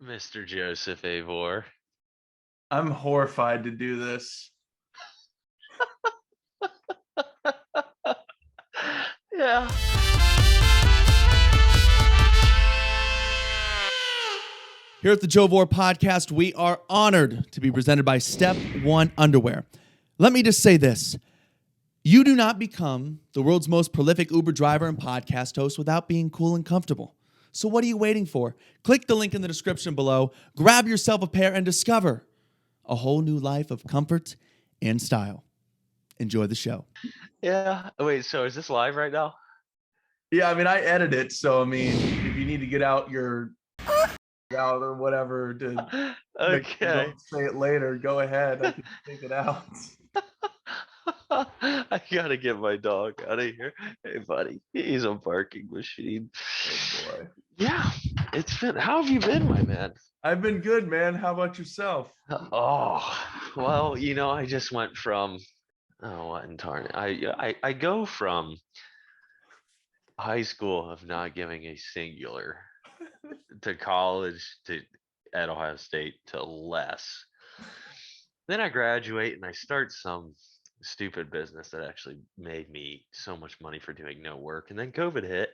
Mr. Joseph A. Vore. I'm horrified to do this. Yeah. Here at the Joe Vore Podcast, we are honored to be presented by Step One Underwear. Let me just say this. You do not become the world's most prolific Uber driver and podcast host without being cool and comfortable. So what are you waiting for? Click the link in the description below, grab yourself a pair, and discover a whole new life of comfort and style. Enjoy the show. Yeah. Wait, so is this live right now? Yeah, I mean, I edit it, so I mean, if you need to get out your out or whatever to Okay. say it later, go ahead. I can take it out. I gotta get my dog out of here. Hey, buddy. He's a barking machine. Oh boy. Yeah. It's been. How have you been, my man? I've been good, man. How about yourself? Oh, well, I just went from. Oh, what in tarn? I go from high school of not giving a singular to college to at Ohio State to less. Then I graduate and I start some stupid business that actually made me so much money for doing no work. And then COVID hit.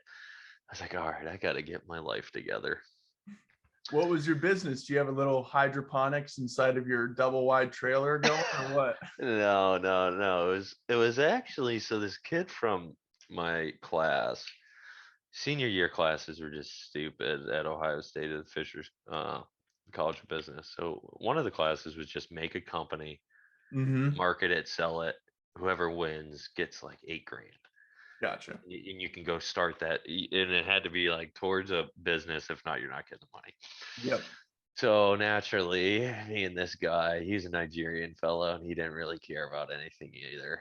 I was like, all right, I got to get my life together. What was your business? Do you have a little hydroponics inside of your double wide trailer going or what? No. It was actually so this kid from my class, senior year classes were just stupid at Ohio State at the Fisher's College of Business. So one of the classes was just make a company, market it, sell it. Whoever wins gets like $8,000. Gotcha. And you can go start that, and it had to be like towards a business. If not, you're not getting the money. Yep. So naturally, me and this guy, he's a Nigerian fellow, and he didn't really care about anything either.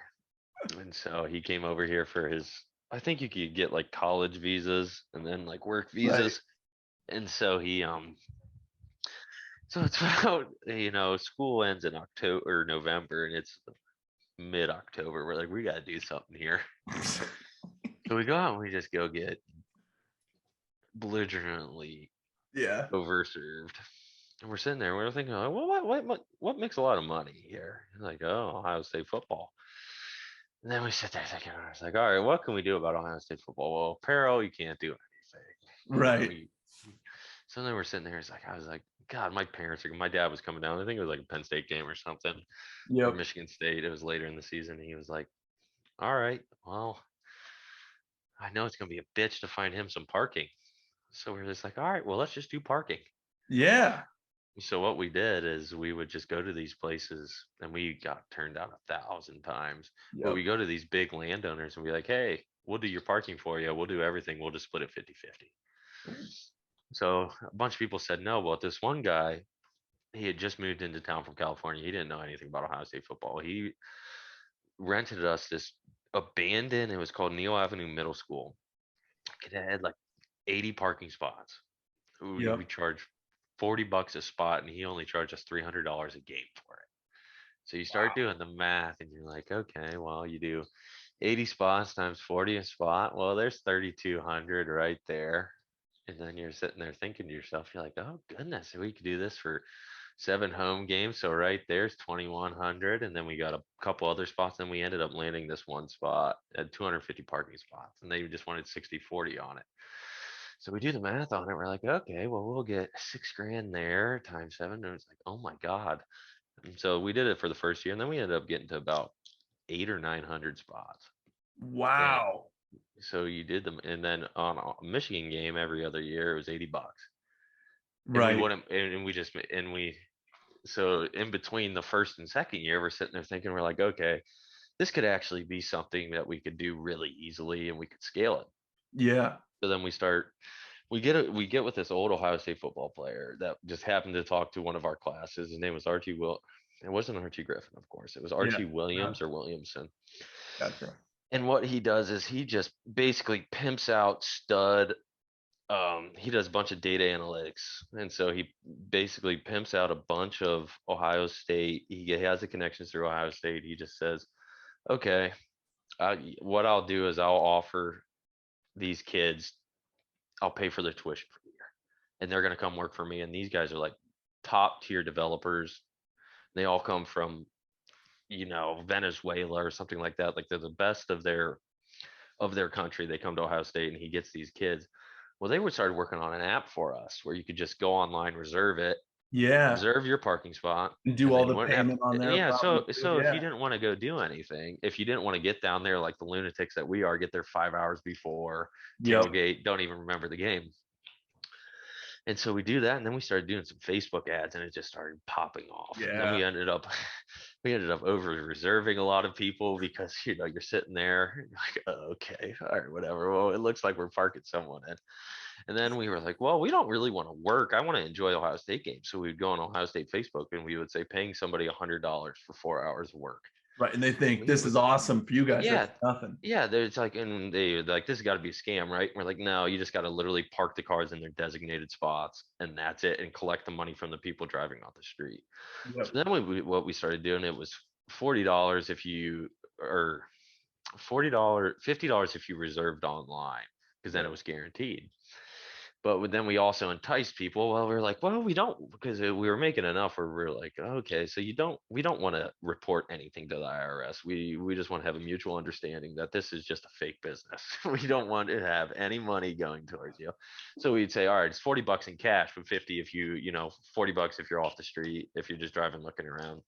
And so he came over here for his. I think you could get like college visas and then like work visas. Right. And so so it's about, school ends in October or November, and it's mid-October. We're like, we got to do something here. So we go out and we just go get belligerently overserved. And we're sitting there, we're thinking, like, well, what makes a lot of money here? Like, oh, Ohio State football. And then we sit there thinking, I was like, all right, what can we do about Ohio State football? Well, apparel, you can't do anything. Right. So then we're sitting there, I was like, God, my dad was coming down. I think it was like a Penn State game or something. Or Michigan State. It was later in the season. And he was like, all right, well, I know it's going to be a bitch to find him some parking. So we're just like, all right, well, let's just do parking. Yeah. So what we did is we would just go to these places, and we got turned down 1,000 times. Yep. But we go to these big landowners and be like, hey, we'll do your parking for you. We'll do everything. We'll just split it 50-50. So a bunch of people said no. But this one guy, he had just moved into town from California. He didn't know anything about Ohio State football. He rented us this abandoned, it was called Neal Avenue Middle School. It had like 80 parking spots. We charged $40 a spot, and he only charged us $300 a game for it. So you start doing the math, and you're like, okay, well, you do 80 spots times 40 a spot. Well, there's 3,200 right there. And then you're sitting there thinking to yourself, you're like, oh goodness, we could do this for 7 home games. So right there's 2,100. And then we got a couple other spots. And we ended up landing this one spot at 250 parking spots, and they just wanted 60-40 on it. So we do the math on it. We're like, okay, well, we'll get $6,000 there times 7. And it's like, oh my God. And so we did it for the first year, and then we ended up getting to about 800 or 900 spots. Wow. And so you did them, and then on a Michigan game every other year, it was $80. Right. So in between the first and second year, we're sitting there thinking, we're like, okay, this could actually be something that we could do really easily, and we could scale it. Yeah. So then we get with this old Ohio State football player that just happened to talk to one of our classes. His name was Archie It wasn't Archie Griffin, of course. It was Archie Williams or Williamson. Gotcha. And what he does is he just basically pimps out stud. He does a bunch of data analytics. And so he basically pimps out a bunch of Ohio State. He has the connections through Ohio State. He just says, okay, what I'll do is I'll offer these kids, I'll pay for their tuition for the year. and they're going to come work for me. And these guys are like top tier developers. They all come from, Venezuela or something like that. Like they're the best of their country. They come to Ohio State, and he gets these kids. Well, they would start working on an app for us where you could just go online, Yeah. reserve your parking spot, And do and all then you the wouldn't have payment on there. yeah. Probably too. So if you Yeah. didn't want to go do anything, if you didn't want to get down there like the lunatics that we are, get there 5 hours before, Yep. tailgate, don't even remember the game. And so we do that, and then we started doing some Facebook ads, and it just started popping off. Yeah. And then we ended up over reserving a lot of people because you're sitting there like, oh, okay, all right, whatever. Well, it looks like we're parking someone in. And then we were like, well, we don't really want to work. I want to enjoy Ohio State games. So we'd go on Ohio State Facebook, and we would say paying somebody $100 for 4 hours of work. Right. And they think this is awesome for you guys. Yeah. That's nothing. Yeah. There's like, and they're like, this has got to be a scam, right? And we're like, no, you just got to literally park the cars in their designated spots, and that's it, and collect the money from the people driving off the street. Yep. So then what we started doing, it was $40 if you, or $50 if you reserved online, because then it was guaranteed. But then we also enticed people. Well, we were like, well, we don't, because we were making enough where we are like, okay, so we don't want to report anything to the IRS. We just want to have a mutual understanding that this is just a fake business. We don't want to have any money going towards you. So we'd say, all right, it's $40 in cash, but 50 if $40 if you're off the street, if you're just driving, looking around.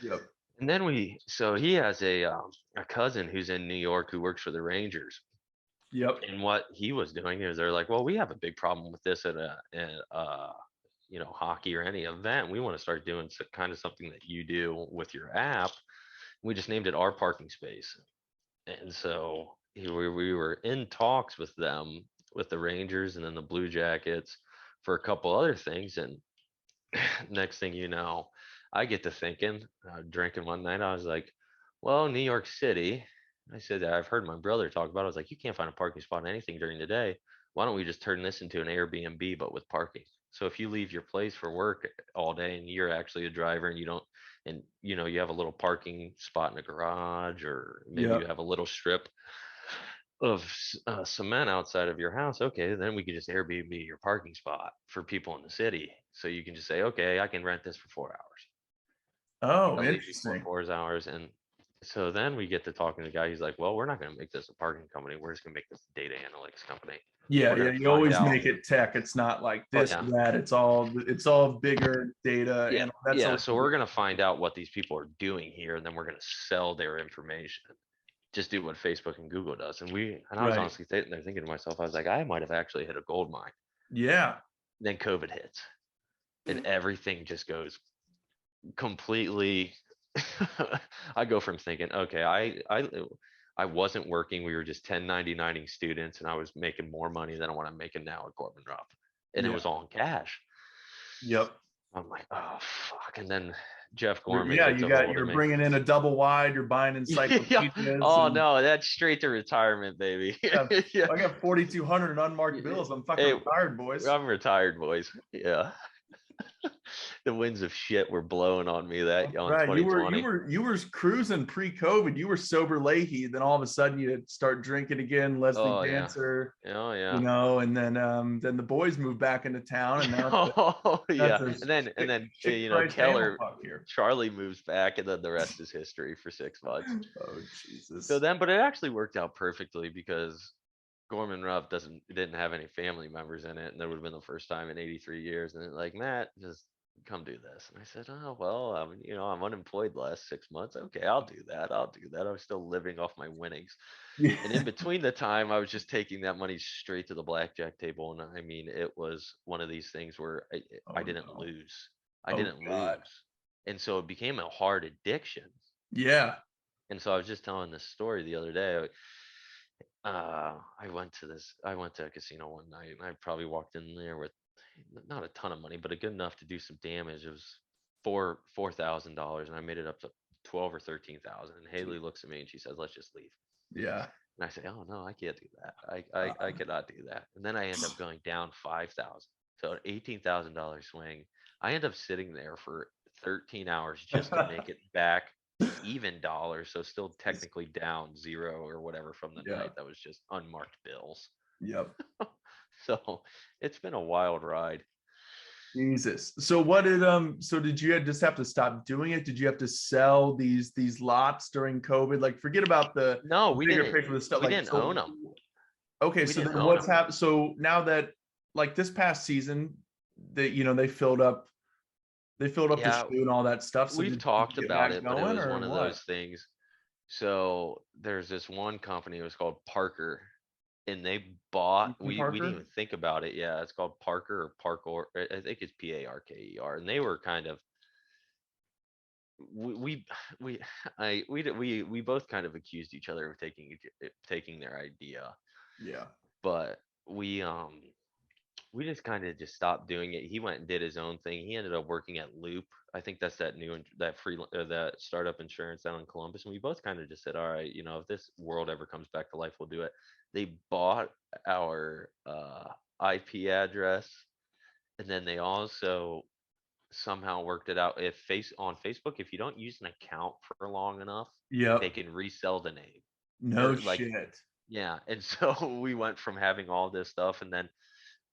Yep. And then so he has a cousin who's in New York who works for the Rangers. Yep. And what he was doing is they're like, well, we have a big problem with this at hockey or any event. We want to start doing kind of something that you do with your app. We just named it Our Parking Space. And so we were in talks with them, with the Rangers and then the Blue Jackets, for a couple other things. And next thing you know, I get to thinking, drinking one night, I was like, well, New York City. I said, I've heard my brother talk about it. I was like, you can't find a parking spot in anything during the day. Why don't we just turn this into an Airbnb, but with parking? So if you leave your place for work all day and you're actually a driver and you have a little parking spot in the garage, or maybe you have a little strip of cement outside of your house, okay, then we could just Airbnb your parking spot for people in the city. So you can just say, okay, I can rent this for 4 hours. Oh, interesting. 4 hours. And so then we get to talking to the guy. He's like, well, we're not going to make this a parking company. We're just going to make this a data analytics company. Yeah. You always make it tech. It's not like this or that. It's all bigger data. Yeah. And so we're going to find out what these people are doing here, and then we're going to sell their information. Just do what Facebook and Google does. And I was honestly sitting there thinking to myself, I was like, I might have actually hit a gold mine. Yeah. Then COVID hits, and everything just goes completely. I go from thinking, okay, I wasn't working. We were just 1099ing students, and I was making more money than what I'm making now at Gorman Rupp, and it was all in cash. Yep. I'm like, oh fuck. And then Jeff Gorman. Yeah, you're bringing in a double wide. You're buying encyclopedias. No, that's straight to retirement, baby. I got 4,200 in unmarked bills. I'm fucking retired, boys. I'm retired, boys. Yeah. The winds of shit were blowing on me on 2020. You were cruising pre-COVID. You were sober Leahy. Then all of a sudden you start drinking again. Leslie Dancer. Oh yeah. And then the boys moved back into town, and now and then Keller, Charlie moves back, and then the rest is history for 6 months. Oh Jesus. So then, but it actually worked out perfectly because Gorman Rupp didn't have any family members in it, and that would have been the first time in 83 years. And like, Matt, just come do this. And I said, oh well, I'm unemployed the last 6 months. Okay, I'll do that. I'm still living off my winnings. And in between the time, I was just taking that money straight to the blackjack table. And I mean, it was one of these things where I didn't lose. I didn't lose. And so it became a hard addiction. Yeah. And so I was just telling this story the other day. I went to a casino one night, and I probably walked in there with not a ton of money, but good enough to do some damage. It was $4,000, and I made it up to 12 or 13,000. And Haley looks at me and she says, "Let's just leave." Yeah. And I say, "Oh no, I can't do that. I cannot do that." And then I end up going down 5,000, so an $18,000 swing. I end up sitting there for 13 hours just to make it back even dollars, so still technically down zero or whatever from the night that was just unmarked bills. Yep. So it's been a wild ride. Jesus. So what did so did you just have to stop doing it? Did you have to sell these lots during COVID? Like forget about the No, we bigger didn't. picture of the stuff. We Like didn't so, own them. okay, We so didn't then own what's them. happened? So now that like this past season, they filled up the Yeah, shoe and all that stuff. So we've did you talked get about back it, but it going was or one of what? those things. So there's this one company, it was called Parker, and they bought, Ethan we didn't Parker? even think about it. Yeah, it's called Parker or Parkour. I think it's Parker. And they were kind of we we we both kind of accused each other of taking their idea, Yeah. but we just kind of just stopped doing it. He went and did his own thing. He ended up working at Loop. I think that's that that startup insurance down in Columbus. And we both kind of just said, all right, if this world ever comes back to life, we'll do it. They bought our IP address, and then they also somehow worked it out. On Facebook, if you don't use an account for long enough, they Yep. can resell the name. No Or like, shit. yeah. And so we went from having all this stuff, and then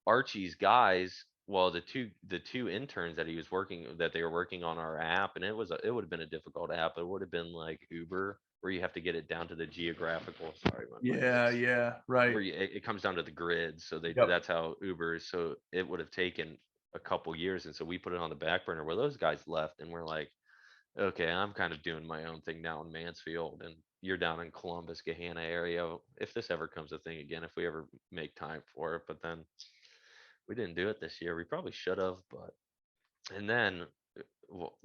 Archie's guys, well, the two interns that they were working on our app, and it would have been a difficult app. It would have been like Uber, where you have to get it down to the geographical. Sorry, my mic. Yeah, yeah, right. Where it comes down to the grid. So Yep. that's how Uber is. So it would have taken a couple years, and so we put it on the back burner. Where those guys left, and we're like, okay, I'm kind of doing my own thing now in Mansfield, and you're down in Columbus, Gahanna area. If this ever comes a thing again, if we ever make time for it, but then we didn't do it this year. We probably should have, but and then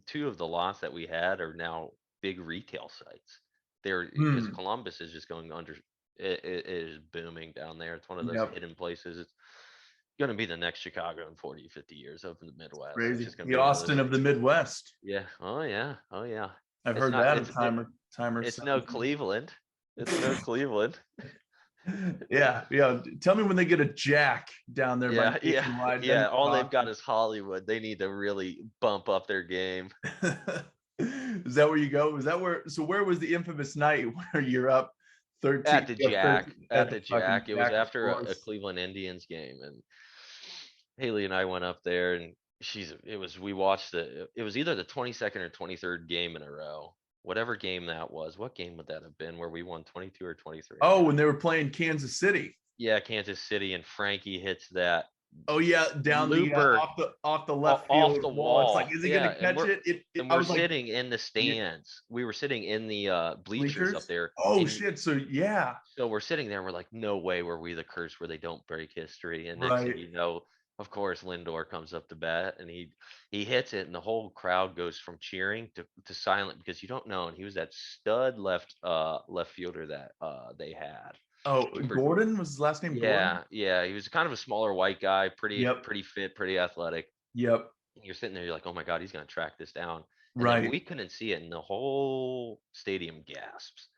two of the lots that we had are now big retail sites. They're because Hmm. Columbus is just going under. It is booming down there. It's one of those Yep. hidden places. It's going to be the next Chicago in 40, 50 years up in the Midwest. It's Crazy. just going to The be one of those. Austin of the Midwest. Yeah. Oh yeah. Oh yeah. I've It's heard not. that a time or It's so. no Cleveland. It's no Cleveland. Yeah, yeah. Tell me when they get a Jack down there by Yeah. Nationwide. Yeah. Then All they've got is Hollywood. They need to really bump up their game. Is that where you go? Is that where? So where was the infamous night where you're up 13 At the Jack. at At the the fucking Jack. It was Jack, of after a course. Cleveland Indians game, and Haley and I went up there, and we watched it was either the 22nd or 23rd game in a row. Whatever game that was. What game would that have been where we won 22 or 23? Oh, when they were playing Kansas City. Yeah, Kansas City, and Frankie hits that Oh yeah, down the looper off the left off field the wall. It's like, wall. is he Yeah, gonna catch it? and I we're was like, sitting in the yeah, stands. We were sitting in the bleachers up bleachers. there. Oh And shit. So yeah, so we're sitting there, and we're like, no way were we the curse where they don't break history. And next thing right. you know, of course, Lindor comes up to bat, and he hits it, and the whole crowd goes from cheering to silent, because you don't know. And he was that stud left fielder that they had. Oh, Remember? Gordon was his last name. Gordon. Yeah. He was kind of a smaller white guy, Yep. pretty fit, pretty athletic. Yep. You're sitting there, you're like, oh my God, he's gonna track this down. And then Right. we couldn't see it, and the whole stadium gasps.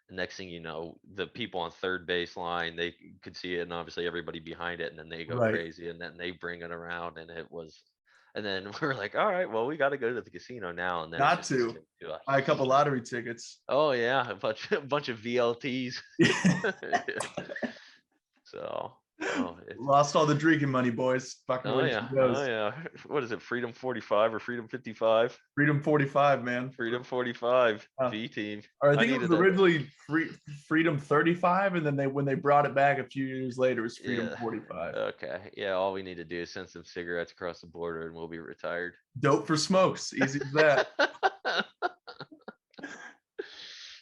The next thing you know, the people on third base line, they could see it, and obviously everybody behind it, and then they go Right. crazy, and then they bring it around, and then we're like, all right, well, we got to go to the casino now, and then Got it's to just into a buy a couple heat. lottery tickets. Oh yeah, a bunch of VLTs. So, Lost all the drinking money, boys. Fucking way she goes. oh yeah. What is it? Freedom 45 or Freedom 55? Freedom 45, man. Freedom 45 Uh, V team. Or I think it needed was that. originally Freedom 35, and then when they brought it back a few years later, it was Freedom Yeah. 45. Okay. Yeah. All we need to do is send some cigarettes across the border, and we'll be retired. Dope for smokes. Easy as that.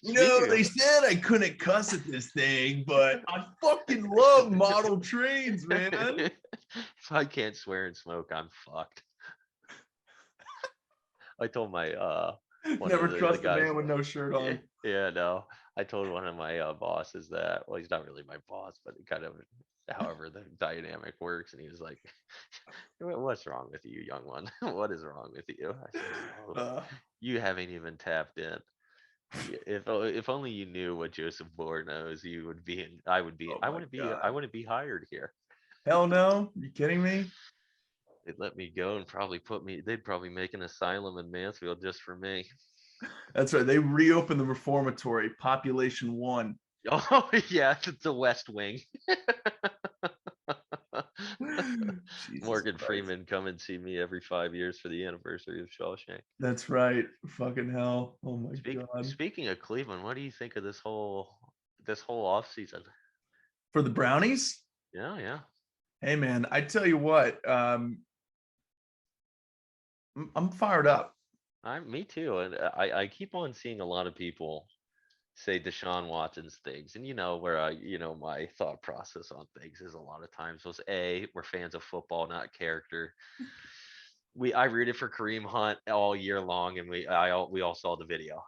They said I couldn't cuss at this thing, but I fucking love model trains, man. If I can't swear and smoke, I'm fucked. I told my Never trust the a guys, man with no shirt on. Yeah, no. I told one of my bosses that, well, he's not really my boss, but kind of however the dynamic works, and he was like, what's wrong with you, young one? What is wrong with you? I said, oh, you haven't even tapped in. If only you knew what Joseph Vore knows, you would be in. I would be. Oh I wouldn't be hired here. Hell no! You kidding me? They'd let me go and probably They'd probably make an asylum in Mansfield just for me. That's right. They reopened the reformatory, Population 1. Oh yeah, it's the West Wing. Morgan Freeman, come and see me every 5 years for the anniversary of Shawshank. That's right. Fucking hell. Oh my God. Speaking of Cleveland, what do you think of this whole off season? For the Brownies? Yeah. Hey man, I tell you what, I'm fired up. Me too. And I keep on seeing a lot of people say Deshaun Watson's things. And where my thought process on things is a lot of times was we're fans of football, not character. I rooted for Kareem Hunt all year long, and we all saw the video.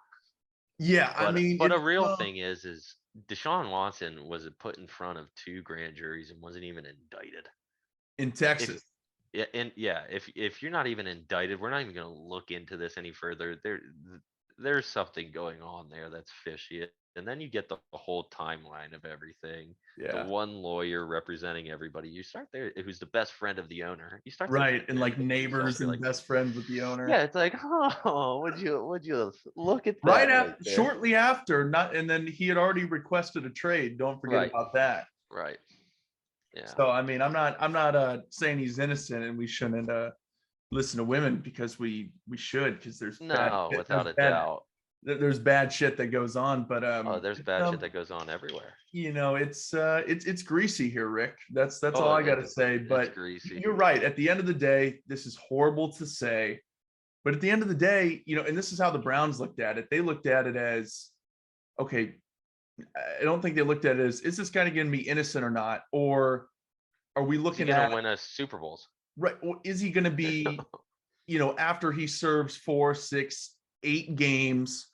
Yeah, But a real thing is Deshaun Watson was put in front of 2 grand juries and wasn't even indicted in Texas. If you're not even indicted, we're not even going to look into this any further. There's something going on there that's fishy. And then you get the whole timeline of everything. Yeah. The one lawyer representing everybody. You start there, who's the best friend of the owner. You start right, and like neighbors and best friends with the owner. Yeah, it's like, oh, would you look at that? Right after, shortly after, and then he had already requested a trade. Don't forget about that. Right. Yeah. So I'm not saying he's innocent and we shouldn't listen to women, because we should, because there's without a doubt. There's bad shit that goes on, but there's bad shit that goes on everywhere. It's greasy here, Rick. That's all I gotta say. But you're right. At the end of the day, this is horrible to say, but at the end of the day, and this is how the Browns looked at it. They looked at it as, okay, I don't think they looked at it as, is this guy going to be innocent or not, or are we looking at win a Super Bowls? Right? Or is he going to be, after he serves 4, 6, 8 games,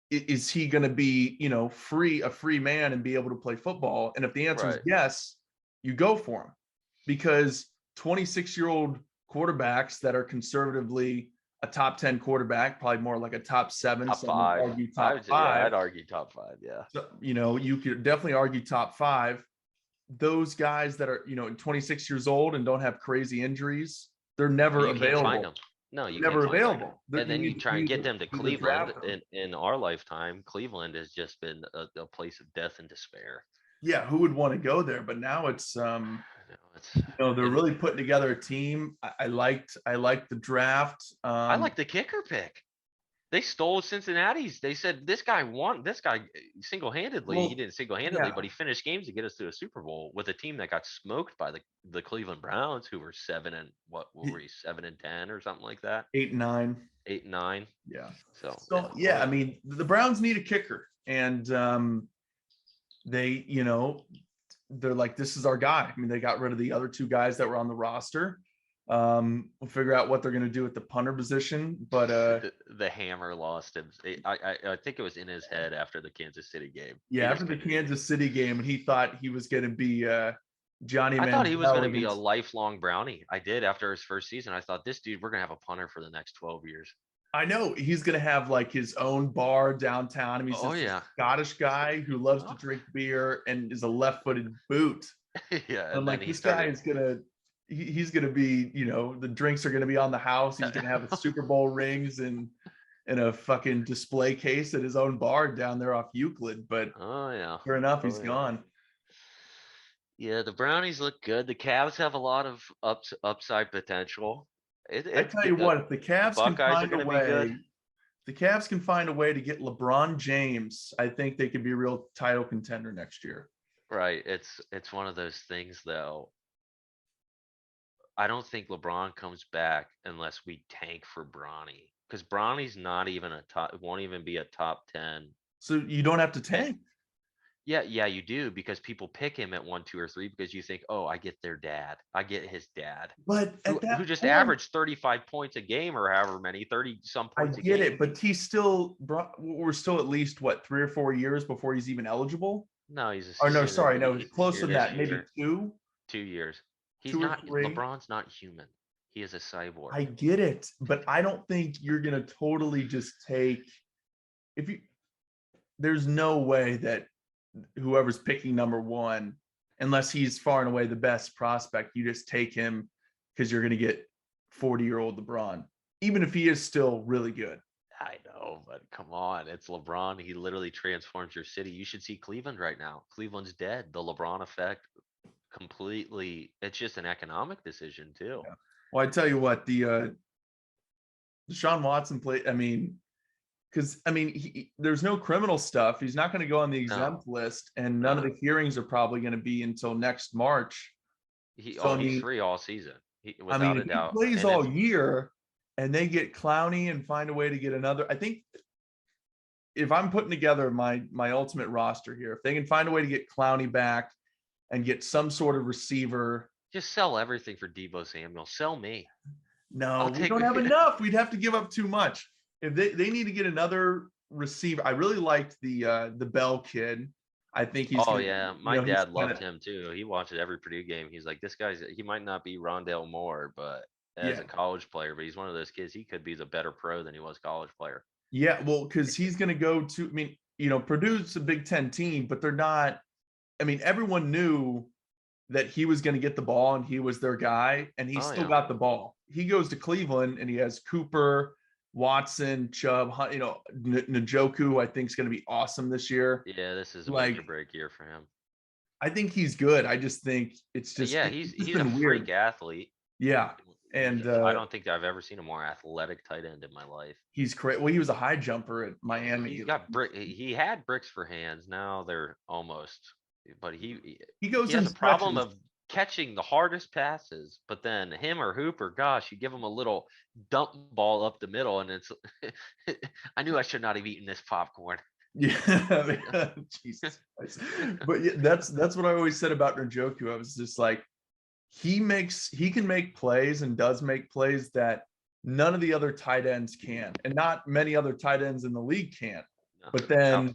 is he going to be, a free man and be able to play football? And if the answer is yes, you go for him, because 26-year-old quarterbacks that are conservatively a top 10 quarterback, probably more like a top 7, top 5. Argue top 5. I'd argue top 5. Yeah. So, you could definitely argue top 5. Those guys that are, 26 years old and don't have crazy injuries, they're never available. Can't find them. No, you never available. And then you try and get them to Cleveland. In our lifetime, Cleveland has just been a place of death and despair. Yeah, who would want to go there? But now it's they're really putting together a team. I liked the draft. I like the kicker pick. They stole Cincinnati's. They said this guy single-handedly. Well, he didn't single-handedly, but he finished games to get us to a Super Bowl with a team that got smoked by the Cleveland Browns, who were 7 and 10 or something like that. 8 and 9. 8 and 9. Yeah. So yeah, I mean, the Browns need a kicker, and they, they're like, this is our guy. I mean, they got rid of the other 2 guys that were on the roster. We'll figure out what they're going to do with the punter position, but the hammer lost him. I think it was in his head after the Kansas City game. Yeah, after the Kansas City game, and he thought he was going to be Johnny. I thought he was going to be a lifelong Brownie. I did. After his first season, I thought, this dude, we're going to have a punter for the next 12 years. I know he's going to have like his own bar downtown. I mean, he's a Scottish guy who loves to drink beer and is a left-footed boot. Yeah, and like this guy is going to. He's going to be, the drinks are going to be on the house. He's going to have a Super Bowl rings and a fucking display case at his own bar down there off Euclid. But sure enough, he's gone. Yeah, the Brownies look good. The Cavs have a lot of upside potential. I tell you what, if the Cavs can find a way, to get LeBron James, I think they could be a real title contender next year. Right. It's one of those things, though. I don't think LeBron comes back unless we tank for Bronny, because Bronny's not even won't even be a top 10. So you don't have to tank. Yeah, you do, because people pick him at 1, 2, or 3 because you think, oh, I get their dad. I get his dad. But who just averaged 35 points a game, or however many, 30 some points a game. I get it, but we're still at least 3 or 4 years before he's even eligible. No, he's close to that, maybe 2. 2 years. LeBron's not human. He is a cyborg. I get it, but I don't think you're going to totally just take, there's no way that whoever's picking number 1, unless he's far and away the best prospect, you just take him because you're going to get 40-year-old LeBron, even if he is still really good. I know, but come on. It's LeBron. He literally transforms your city. You should see Cleveland right now. Cleveland's dead. The LeBron effect completely. It's just an economic decision too. Yeah. Well, I tell you what, the Deshaun Watson play. I mean, because there's no criminal stuff. He's not going to go on the exempt No, list, and none of no. the hearings are probably going to be until next March. So He's free all season, without a if he doubt. plays And all if year, and they get Clowney and find a way to get another, I think if I'm putting together my ultimate roster here, if they can find a way to get Clowney back and get some sort of receiver. just sell everything for Debo Samuel, sell me. No, I'll we take. don't have enough. We'd have to give up too much. If they need to get another receiver. I really liked the Bell kid. I think he's Oh gonna, yeah, you my know, he's dad kind loved of, him too. He watched every Purdue game. He's like, this guy's he might not be Rondale Moore, but as yeah. a college player, but he's one of those kids. He could be the better pro than he was college player. Yeah, well, because he's gonna go to, Purdue's a Big Ten team, but they're not, everyone knew that he was going to get the ball and he was their guy, and he Oh still yeah, got the ball. He goes to Cleveland and he has Cooper, Watson, Chubb, Njoku, I think is going to be awesome this year. yeah. This is a make Like, or break year for him. I think he's good. I just think it's Yeah, it's just he's a been freak weird. athlete. Yeah. And I don't think I've ever seen a more athletic tight end in my life. he's great. Well, he was a high jumper at He's Miami. got brick. He had bricks for hands. Now they're almost. But He he goes has in a problem stretches. of catching the hardest passes. But then him or Hooper, gosh, you give him a little dump ball up the middle, and it's. I knew I should not have eaten this popcorn. Yeah, Jesus Christ. But yeah, that's what I always said about Njoku. I was just like, he can make plays and does make plays that none of the other tight ends can, and not many other tight ends in the league can. No. But Now,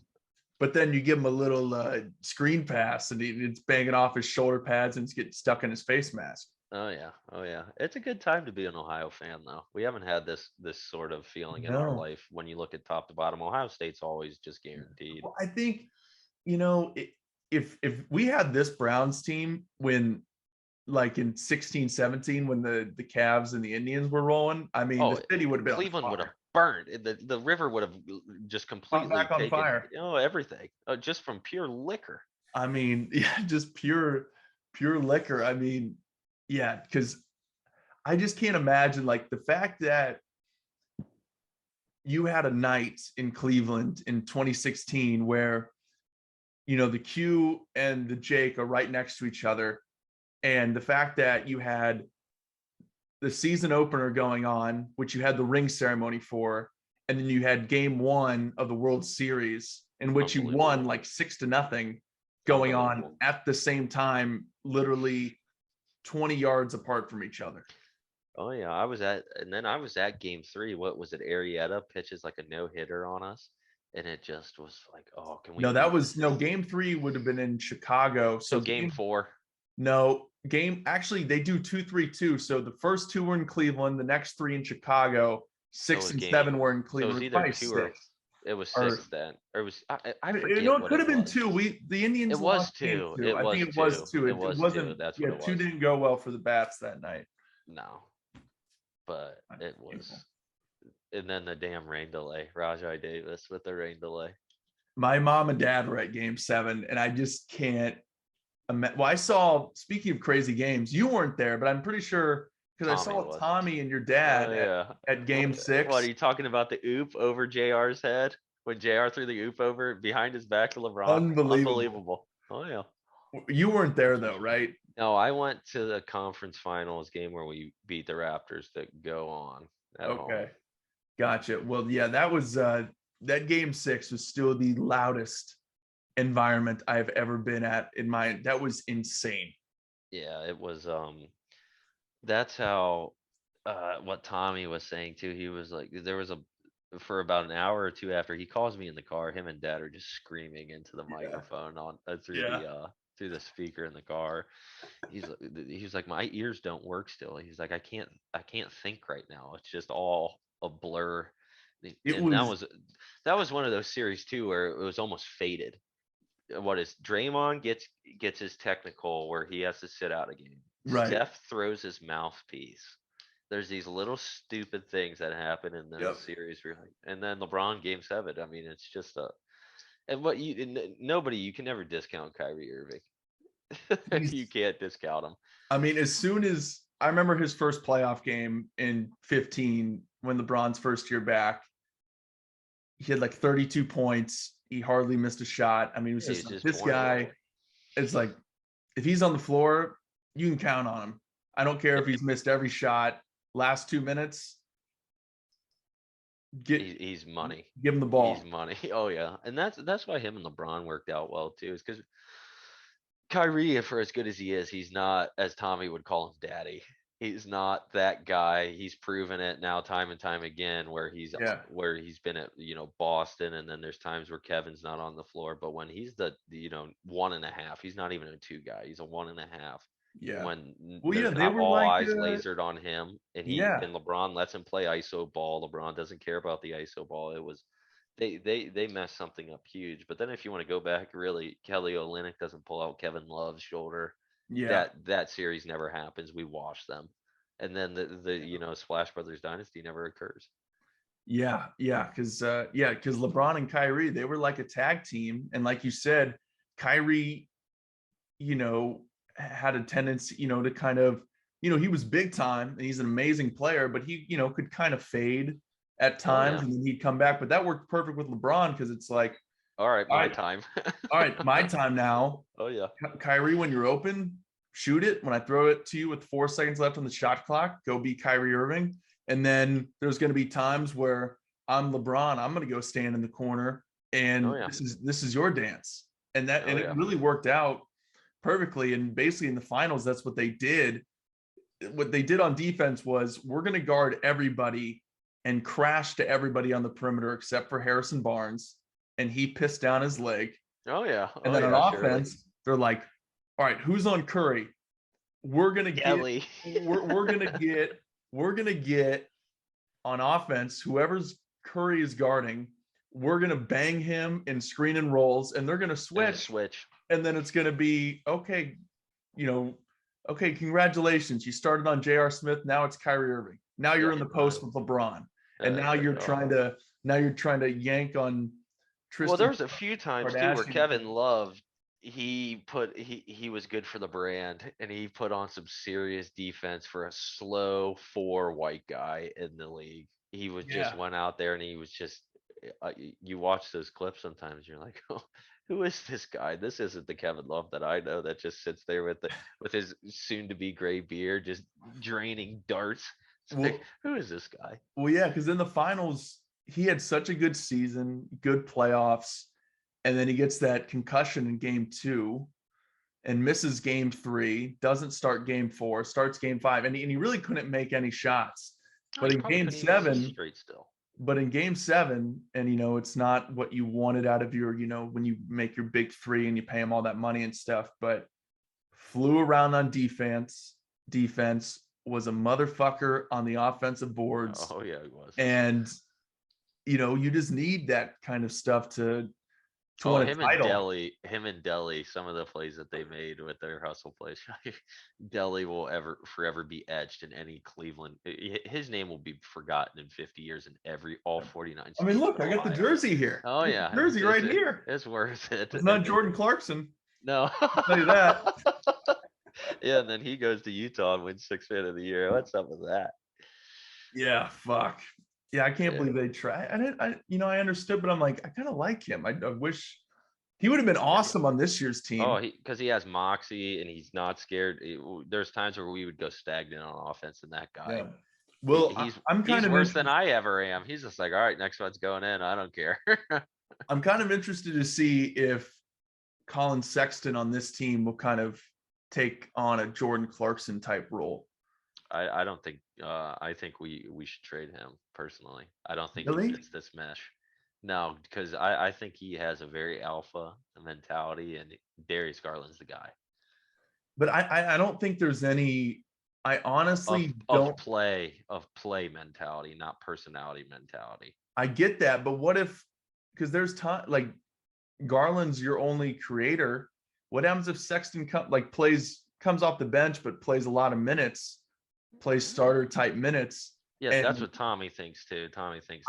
then you give him a little screen pass and it's banging off his shoulder pads and it's getting stuck in his face mask. oh yeah, oh yeah. It's a good time to be an Ohio fan, though. We haven't had this sort of feeling in our No, life when you look at top to bottom. Ohio State's always just guaranteed. well, I think if we had this Browns team when, like, in 16-17, when the Cavs and the Indians were rolling, Oh, the city would have been on Cleveland would have fire. burned. The river would have just Caught completely back on taken, fire. everything, just from pure liquor. Yeah, just pure liquor. Yeah, because I just can't imagine, like, the fact that you had a night in Cleveland in 2016 where the Q and the Jake are right next to each other, and the fact that you had the season opener going on, which you had the ring ceremony for, and then you had game one of the World Series in which you won Unbelievable. like 6-0 going on Unbelievable. at the same time, literally 20 yards apart from each other. Oh yeah, and then I was at game 3. What was it? Arietta pitches like a no-hitter on us, and it just was like, oh, can we No, that beat was no this? game 3 would have been in Chicago. So game 4. No, actually they do 2-3-2. So the first 2 were in Cleveland, the next 3 in Chicago, So it 6 was and game. 7 were in So it Cleveland. was It was either probably 2 or 6. it was Or 6 then. Or it was I no, forget it what could have it been was. 2. The Indians It was lost game 2. 2. It I was think it 2. was 2. It It was 2. wasn't. That's Yeah, what it 2 was. didn't go well for the bats that night. No, but it was. And then the damn rain delay. Rajai Davis with the rain delay. My mom and dad were at game 7, and I just can't. Well, I saw. Speaking of crazy games, you weren't there, but I'm pretty sure because I Tommy saw was. Tommy and your Oh dad yeah. at game What are 6. you talking about? The oop over JR's head when JR threw the oop over behind his back to LeBron. Unbelievable. Unbelievable. Oh yeah. You weren't there though, right? No, I went to the conference finals game where we beat the Raptors to go on at home. Okay, gotcha. Well, yeah, that was that game 6 was still the loudest environment I've ever been at in my. That was insane. Yeah, it was. That's how. What Tommy was saying too. He was like, there was for about an hour or 2 after he calls me in the car. Him and Dad are just screaming into the microphone on through the speaker in the car. He's like, my ears don't work still. He's like, I can't think right now. It's just all a blur. It And was that was one of those series too where it was almost faded. What is Draymond gets his technical where he has to sit out a game. right. Steph throws his mouthpiece. There's these little stupid things that happen in those Yep. series. Where and then LeBron game 7. I mean, it's just nobody, you can never discount Kyrie Irving. You can't discount him. I mean, as soon as I remember his first playoff game in 15, when LeBron's first year back, he had like 32 points. He hardly missed a shot. I mean, it was just like, this guy. It's like, if he's on the floor, you can count on him. I don't care if he's missed every shot. Last 2 minutes, he's money. Give him the ball. He's money. Oh yeah, and that's why him and LeBron worked out well too. Is because Kyrie, for as good as he is, he's not, as Tommy would call him, daddy. He's not that guy. He's proven it now time and time again where he's been at, Boston, and then there's times where Kevin's not on the floor. But when he's the 1.5, he's not even a 2 guy. He's a 1.5. Yeah. When they were all like, eyes lasered on him, and and LeBron lets him play ISO ball. LeBron doesn't care about the ISO ball. It was they messed something up huge. But then if you want to go back, really, Kelly Olynyk doesn't pull out Kevin Love's shoulder. Yeah. That series never happens. We wash them. And then the Splash Brothers dynasty never occurs. Yeah, because LeBron and Kyrie, they were like a tag team, and like you said, Kyrie, had a tendency, to kind of, he was big time and he's an amazing player, but he, could kind of fade at times, and then he'd come back. But that worked perfect with LeBron, because it's like, all right, my time. All right, my time now. Oh yeah, Kyrie, when you're open, shoot it. When I throw it to you with 4 seconds left on the shot clock, go be Kyrie Irving. And then there's going to be times where I'm LeBron. I'm going to go stand in the corner, and this is your dance. And it really worked out perfectly. And basically in the finals, that's what they did. What they did on defense was, we're going to guard everybody and crash to everybody on the perimeter except for Harrison Barnes. And he pissed down his leg. Oh yeah. And then on offense, they're like, all right, who's on Curry? We're gonna get we're gonna get on offense, whoever's Curry is guarding, we're gonna bang him in screen and rolls, and they're gonna switch. And then it's gonna be okay, congratulations. You started on J.R. Smith, now it's Kyrie Irving. Now you're in the post with LeBron. And now you're trying to yank on Tristan. Well, there was a few times too where Kevin Love, he was good for the brand, and he put on some serious defense for a slow 4 white guy in the league. He was just went out there, and he was just you watch those clips sometimes, you're like, oh, who is this guy? This isn't the Kevin Love that I know, that just sits there with his soon to be gray beard just draining darts. Like, who is this guy? Well, yeah, because in the finals, he had such a good season, good playoffs, and then he gets that concussion in game 2 and misses game 3, doesn't start game 4, starts game 5, and he really couldn't make any shots. But in game 7, and it's not what you wanted out of your, when you make your big 3 and you pay him all that money and stuff, but flew around on defense, was a motherfucker on the offensive boards. Oh yeah, he was. And you just need that kind of stuff to win a title. Him and Delly, some of the plays that they made with their hustle plays, Delly will forever be etched in any Cleveland. His name will be forgotten in 50 years in all 49. I mean, look, I got the jersey here. Oh yeah, jersey right here. It's worth it. It's not Jordan Clarkson. No, I'll tell you that. Yeah, and then he goes to Utah and wins 6th Man of the Year. What's up with that? Yeah, fuck. Yeah, I can't believe they tried. I understood, but I'm like, I kind of like him. I wish he would have been awesome on this year's team. Oh, because he has moxie and he's not scared. There's times where we would go stagnant on offense, and that guy. Yeah. Well, he's worse than I ever am. He's just like, all right, next one's going in. I don't care. I'm kind of interested to see if Colin Sexton on this team will kind of take on a Jordan Clarkson type role. I don't think I think we should trade him personally. I don't think really? He fits this mesh. No, because I think he has a very alpha mentality, and Darius Garland's the guy. But I don't think there's any. I honestly don't play mentality, not personality mentality. I get that, but what if, because there's time, like Garland's your only creator. What happens if Sexton comes off the bench but plays a lot of minutes? Play starter type minutes. Yeah, that's what Tommy thinks too. Tommy thinks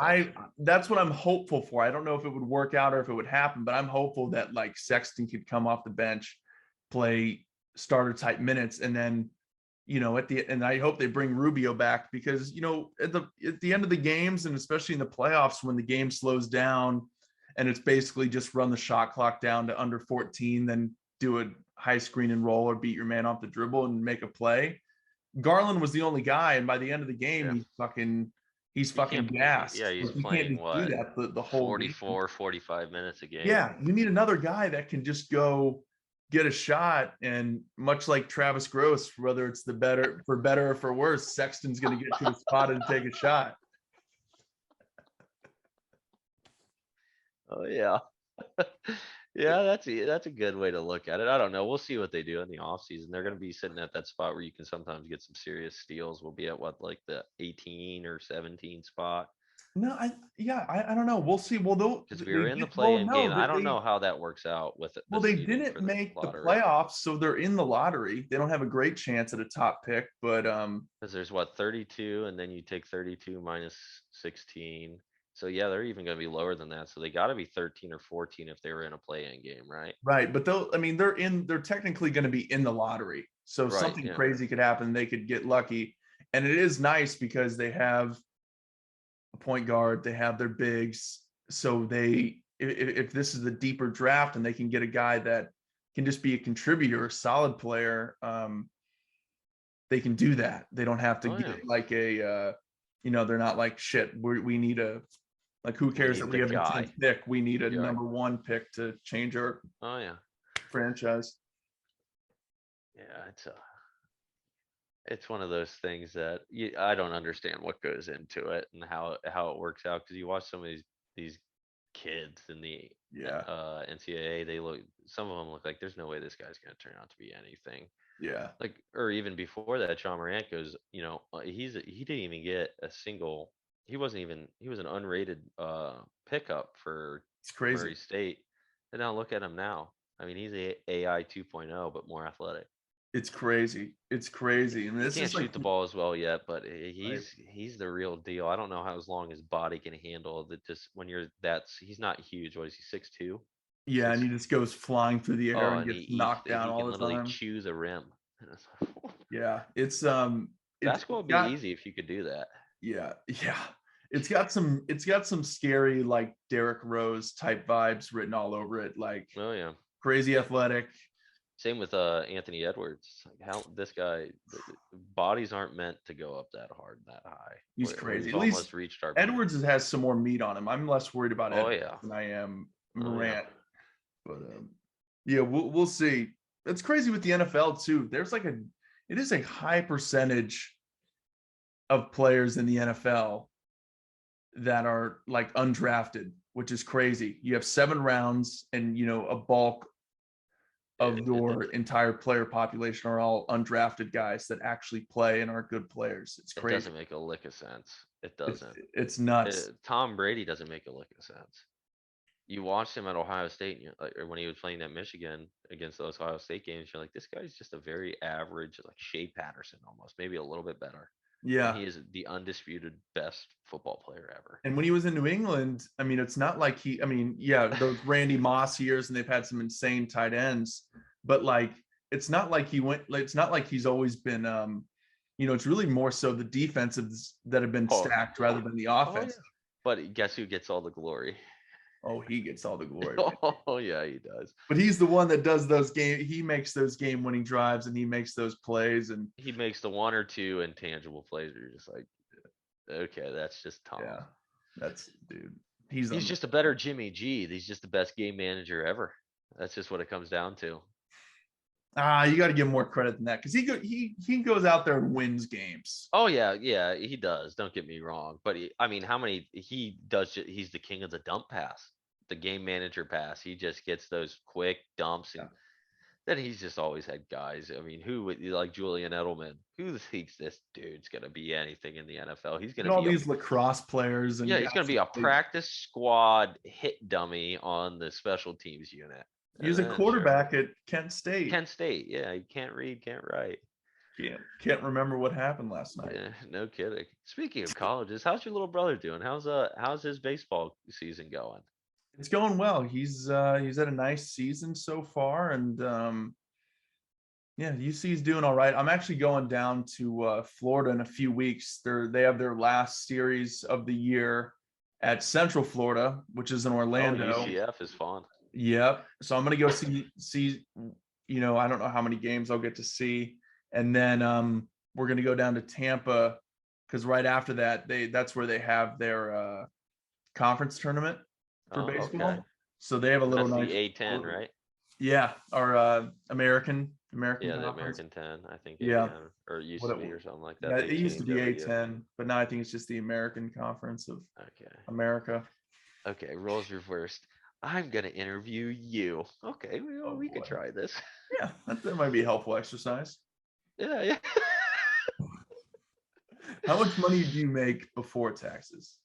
that's what I'm hopeful for. I don't know if it would work out or if it would happen, but I'm hopeful that like Sexton could come off the bench, play starter type minutes. And then, and I hope they bring Rubio back because, at the end of the games, and especially in the playoffs, when the game slows down and it's basically just run the shot clock down to under 14, then do a high screen and roll or beat your man off the dribble and make a play. Garland was the only guy. And by the end of the game, he's fucking gassed. Yeah, he's you playing can't do that the whole 44, 45 minutes a game. Yeah, you need another guy that can just go get a shot. And much like Travis Gross, whether it's better or for worse, Sexton's going to get to a spot and take a shot. Oh yeah. Yeah, that's a good way to look at it. I don't know. We'll see what they do in the offseason. They're going to be sitting at that spot where you can sometimes get some serious steals. We'll be at like the 18 or 17 spot. No, I don't know. We'll see. Well, because we were in the play-in game. I don't know how that works out with it. Well, they didn't make the playoffs, so they're in the lottery. They don't have a great chance at a top pick, but because there's 32, and then you take 32 minus 16. So yeah, they're even going to be lower than that. So they got to be 13 or 14 if they were in a play-in game, right? Right, but they're technically going to be in the lottery. So something crazy could happen. They could get lucky, and it is nice because they have a point guard, they have their bigs. So if this is a deeper draft and they can get a guy that can just be a contributor, a solid player, they can do that. They don't have to get like they're not like shit. We need who cares that we have a 10th pick? We need a number 1 pick to change our franchise. Yeah, it's one of those things that I don't understand what goes into it and how it works out, because you watch some of these kids in the NCAA, some of them look like there's no way this guy's going to turn out to be anything. Yeah. Like, or even before that, John Morant goes, he didn't even get a single. He was an unrated pickup for Murray State. And now look at him now. I mean, he's a AI 2.0, but more athletic. It's crazy. And this he can't shoot the ball as well yet, but he's the real deal. I don't know how long his body can handle that. Just when he's not huge. What is he, 6'2"? Yeah, and he just goes flying through the air and gets knocked down all the time. He can literally choose a rim. Yeah, basketball would be easy if you could do that. Yeah. It's got some scary like Derrick Rose type vibes written all over it. Like, oh yeah, crazy athletic. Same with Anthony Edwards. Like, how this guy, bodies aren't meant to go up that hard, that high. He's crazy. At least reached our Edwards has some more meat on him. I'm less worried about Edwards than I am Morant. But we'll see. It's crazy with the NFL too. There's it is a high percentage of players in the NFL that are like undrafted, which is crazy. You have 7 rounds, and a bulk of your entire player population are all undrafted guys that actually play and are good players. It's crazy. It doesn't make a lick of sense. It doesn't. It's nuts. Tom Brady doesn't make a lick of sense. You watched him at Ohio State, or when he was playing at Michigan against those Ohio State games, you're like, this guy's just a very average, like Shea Patterson almost, maybe a little bit better. Yeah. And he is the undisputed best football player ever. And when he was in New England, I mean, it's not like those Randy Moss years, and they've had some insane tight ends, but it's not like he's always been, it's really more so the defensives that have been stacked rather than the offense. Yeah. But guess who gets all the glory? Oh, he gets all the glory. Oh yeah, he does. But he's the one that does he makes those game-winning drives, and he makes those plays, and he makes the 1 or 2 intangible plays where you're just like, okay, that's just Tom. Yeah, that's dude. He's just a better Jimmy G. He's just the best game manager ever. That's just what it comes down to. You got to give him more credit than that, because he goes out there and wins games. Oh yeah, he does. Don't get me wrong, but he does. He's the king of the dump pass, the game manager pass. He just gets those quick dumps, and then he's just always had guys. I mean, who would like Julian Edelman? Who thinks this dude's gonna be anything in the NFL? He's gonna be all these lacrosse players, and he's gonna be a practice squad hit dummy on the special teams unit. He's a quarterback at Kent State. Yeah, he can't read, can't write. Can't remember what happened last night. Yeah, no kidding. Speaking of colleges, how's your little brother doing? How's his baseball season going? It's going well. He's had a nice season so far, and Yeah, UC's doing all right. I'm actually going down to Florida in a few weeks. They have their last series of the year at Central Florida, which is in Oh, Orlando. UCF is fun. Yep. So I'm gonna go see. I don't know how many games I'll get to see, and then we're gonna go down to Tampa because right after that that's where they have their conference tournament for baseball. Okay. So they have a little That's nice the A10, right? Yeah, our American Yeah, the Conference. American 10, I think Yeah. A10, or it used to be, or something like that. Yeah, They it used to change be every year. A10, but now I think it's just the American Conference of Okay. America. Okay, roles reversed. I'm gonna interview you. Okay, we could boy. try this. Yeah, that might be a helpful exercise. Yeah. How much money do you make before taxes?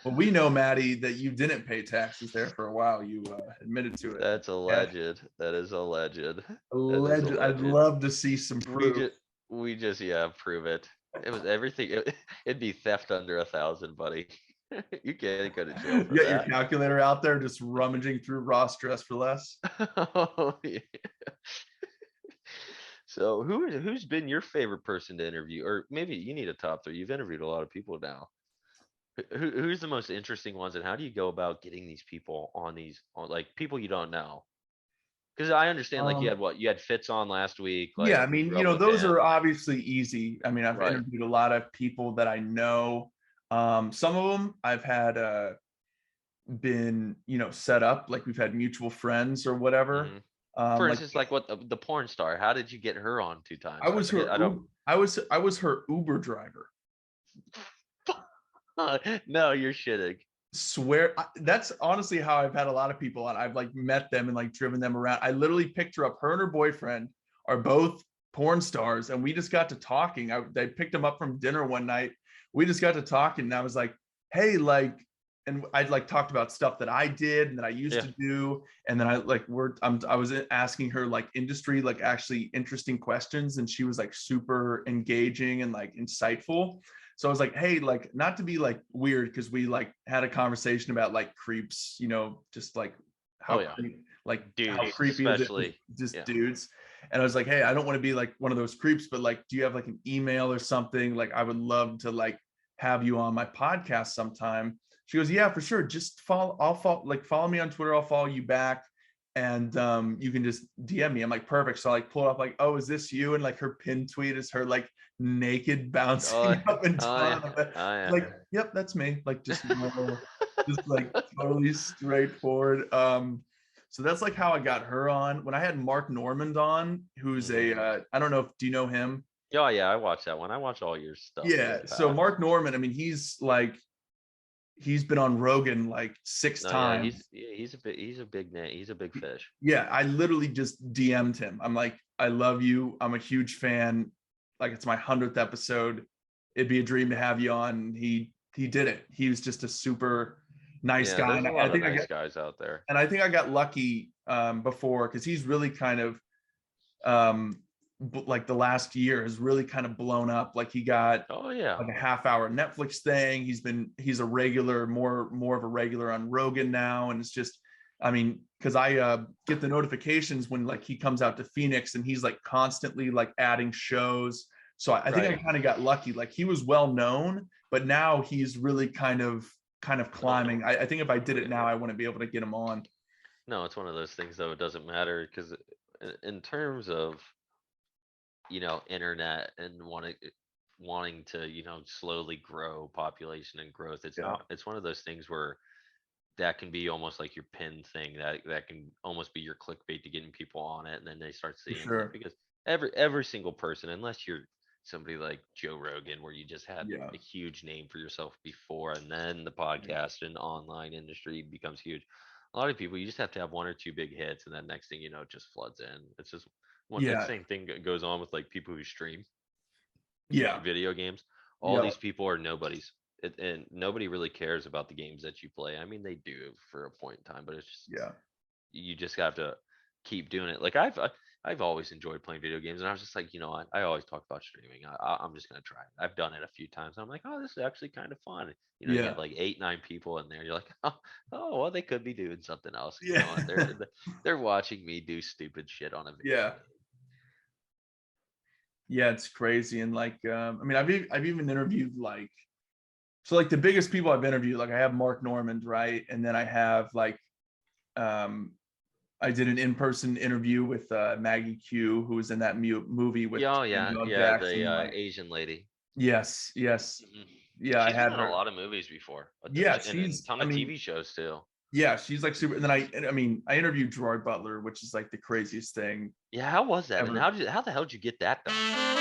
Well, we know, Maddie, that you didn't pay taxes there for a while. You admitted to it. That's alleged. That is alleged. Alleged. I'd love to see some proof. We just prove it. It was everything. It'd be theft under 1,000, buddy. You can't go to jail for You got your that. calculator out there, just rummaging through Ross Dress for Less. Oh, yeah. So who's been your favorite person to interview? Or maybe you need a top three. You've interviewed a lot of people now. Who's the most interesting ones, and how do you go about getting these people on like people you don't know? Because I understand, like you had Fitz on last week. Like, Yeah, I mean, those are obviously easy. I mean, I've interviewed a lot of people that I know. Some of them I've had been, set up, like we've had mutual friends or whatever. Mm-hmm. For instance, like what the porn star, how did you get her on 2 times? I was her Uber driver. No, you're shitting. Swear, that's honestly how I've had a lot of people on. I've like met them and like driven them around. I literally picked her up. Her and her boyfriend are both porn stars, and we just got to talking. I picked them up from dinner one night. We just got to talking, and I was like, "Hey, like," and I'd like talked about stuff that I did and that I used to do, and then I was asking her like industry, like actually interesting questions, and she was like super engaging and like insightful. So I was like, hey, like, not to be like weird, because we like had a conversation about like creeps, just like how dudes, how creepy especially. Is it just dudes. And I was like, hey, I don't want to be like one of those creeps, but like, do you have like an email or something? Like, I would love to like have you on my podcast sometime. She goes, yeah, for sure. Just follow me on Twitter. I'll follow you back. And you can just DM me. I'm like, perfect. So I like pull it up, like, oh, is this you? And like her pinned tweet is her like naked bouncing up and down. Like, yep, that's me. Like just like totally straightforward. So that's like how I got her on. When I had Mark Normand on, who's I don't know, do you know him? Oh yeah, I watched that one. I watch all your stuff. Yeah. So Mark Normand, I mean, he's been on Rogan like 6 times. He's a big name. He's a big fish. Yeah, I literally just DM'd him. I'm like, I love you. I'm a huge fan. Like, it's my 100th episode. It'd be a dream to have you on. He did it. He was just a super nice guy. There's a lot of nice guys out there. And I think I got lucky before, because he's really kind of like the last year has really kind of blown up. Like he got like a half-hour Netflix thing. He's a regular, more of a regular on Rogan now. And it's just, I mean, because I get the notifications when like he comes out to Phoenix, and he's like constantly like adding shows. So I think I kind of got lucky. Like he was well known, but now he's really kind of climbing. I think if I did it now, I wouldn't be able to get him on. No, it's one of those things though. It doesn't matter, because in terms of internet and wanting to slowly grow population and growth, it's one of those things where that can be almost like your pin thing, that can almost be your clickbait to getting people on it, and then they start seeing it, because every single person, unless you're somebody like Joe Rogan, where you just had a huge name for yourself before, and then the podcast and online industry becomes huge. A lot of people, you just have to have 1 or 2 big hits, and then next thing you know, it just floods in. It's just the same thing goes on with like people who stream video games. All these people are nobodies, and nobody really cares about the games that you play. I mean, they do for a point in time, but it's just you just have to keep doing it. Like I've always enjoyed playing video games, and I was just like, I always talk about streaming. I'm just gonna try it. I've done it a few times. I'm like, oh, this is actually kind of fun. You get like 8-9 people in there. You're like, oh, well, they could be doing something else. They're watching me do stupid shit on a video game. Yeah, it's crazy. And like, I mean, I've even interviewed like, so like the biggest people I've interviewed, like I have Mark Normand, right? And then I have like, I did an in-person interview with Maggie Q, who was in that movie with Yeah, oh, yeah, Samuel yeah, Jackson. the Like, Asian lady. yes, Mhm. yeah, I She's been had in a her. lot of movies before, Yeah, and a she's. ton I of mean, TV shows too. yeah, she's like super. And then I mean, I interviewed Gerard Butler, which is like the craziest thing Yeah, how was that, man? ever. How the hell did you get that done?